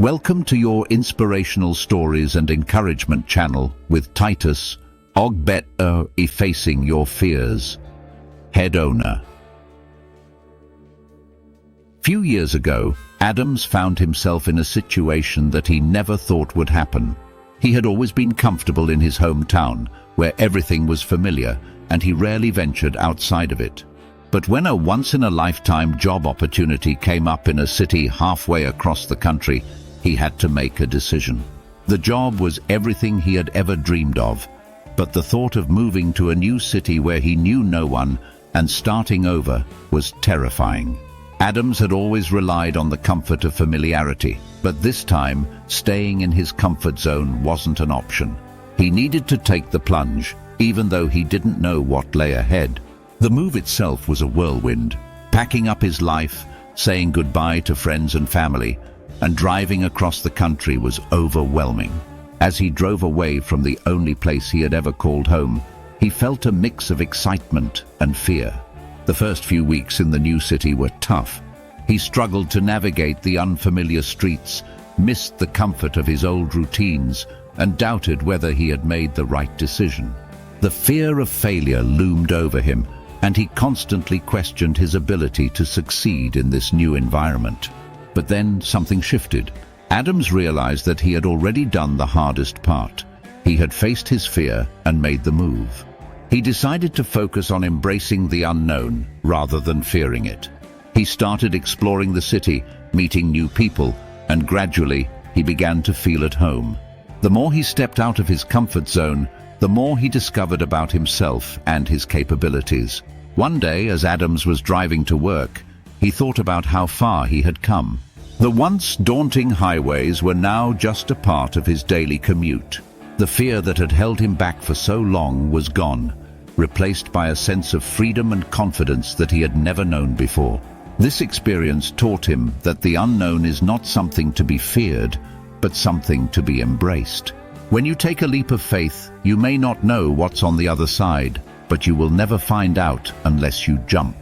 Welcome to your inspirational stories and encouragement channel with Titus Ogbet Effacing Your Fears, head owner. Few years ago, Adams found himself in a situation that he never thought would happen. He had always been comfortable in his hometown, where everything was familiar, and he rarely ventured outside of it. But when a once-in-a-lifetime job opportunity came up in a city halfway across the country, he had to make a decision. The job was everything he had ever dreamed of, but the thought of moving to a new city where he knew no one and starting over was terrifying. Adams had always relied on the comfort of familiarity, but this time, staying in his comfort zone wasn't an option. He needed to take the plunge, even though he didn't know what lay ahead. The move itself was a whirlwind. Packing up his life, saying goodbye to friends and family, and driving across the country was overwhelming. As he drove away from the only place he had ever called home, he felt a mix of excitement and fear. The first few weeks in the new city were tough. He struggled to navigate the unfamiliar streets, missed the comfort of his old routines, and doubted whether he had made the right decision. The fear of failure loomed over him, and he constantly questioned his ability to succeed in this new environment. But then something shifted. Adams realized that he had already done the hardest part. He had faced his fear and made the move. He decided to focus on embracing the unknown rather than fearing it. He started exploring the city, meeting new people, and gradually he began to feel at home. The more he stepped out of his comfort zone, the more he discovered about himself and his capabilities. One day, as Adams was driving to work, he thought about how far he had come. The once daunting highways were now just a part of his daily commute. The fear that had held him back for so long was gone, replaced by a sense of freedom and confidence that he had never known before. This experience taught him that the unknown is not something to be feared, but something to be embraced. When you take a leap of faith, you may not know what's on the other side, but you will never find out unless you jump.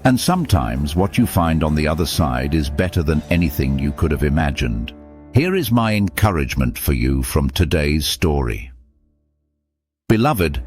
And sometimes what you find on the other side is better than anything you could have imagined. Here is my encouragement for you from today's story. Beloved,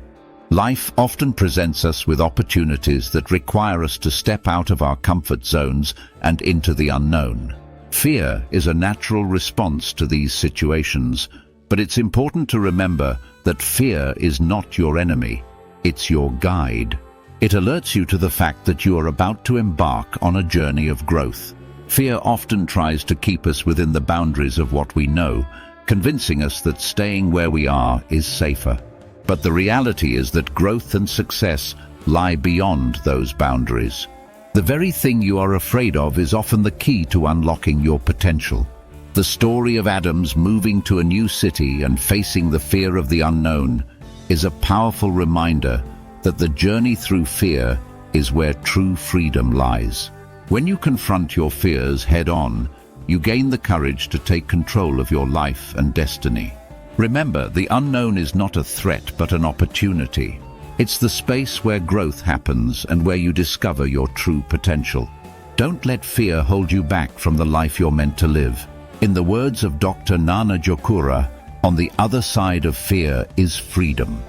life often presents us with opportunities that require us to step out of our comfort zones and into the unknown. Fear is a natural response to these situations, but it's important to remember that fear is not your enemy. It's your guide. It alerts you to the fact that you are about to embark on a journey of growth. Fear often tries to keep us within the boundaries of what we know, convincing us that staying where we are is safer. But the reality is that growth and success lie beyond those boundaries. The very thing you are afraid of is often the key to unlocking your potential. The story of Adams moving to a new city and facing the fear of the unknown is a powerful reminder that the journey through fear is where true freedom lies. When you confront your fears head-on, you gain the courage to take control of your life and destiny. Remember, the unknown is not a threat but an opportunity. It's the space where growth happens and where you discover your true potential. Don't let fear hold you back from the life you're meant to live. In the words of Dr. Nana Jokura, on the other side of fear is freedom.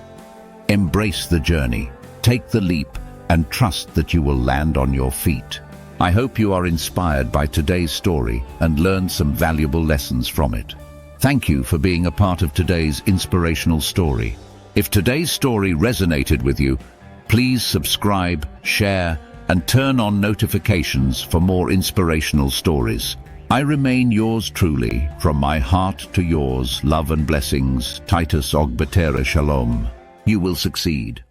Embrace the journey, take the leap, and trust that you will land on your feet. I hope you are inspired by today's story and learned some valuable lessons from it. Thank you for being a part of today's inspirational story. If today's story resonated with you, please subscribe, share, and turn on notifications for more inspirational stories. I remain yours truly, from my heart to yours, love and blessings, Titus Ogbetera Shalom. You will succeed.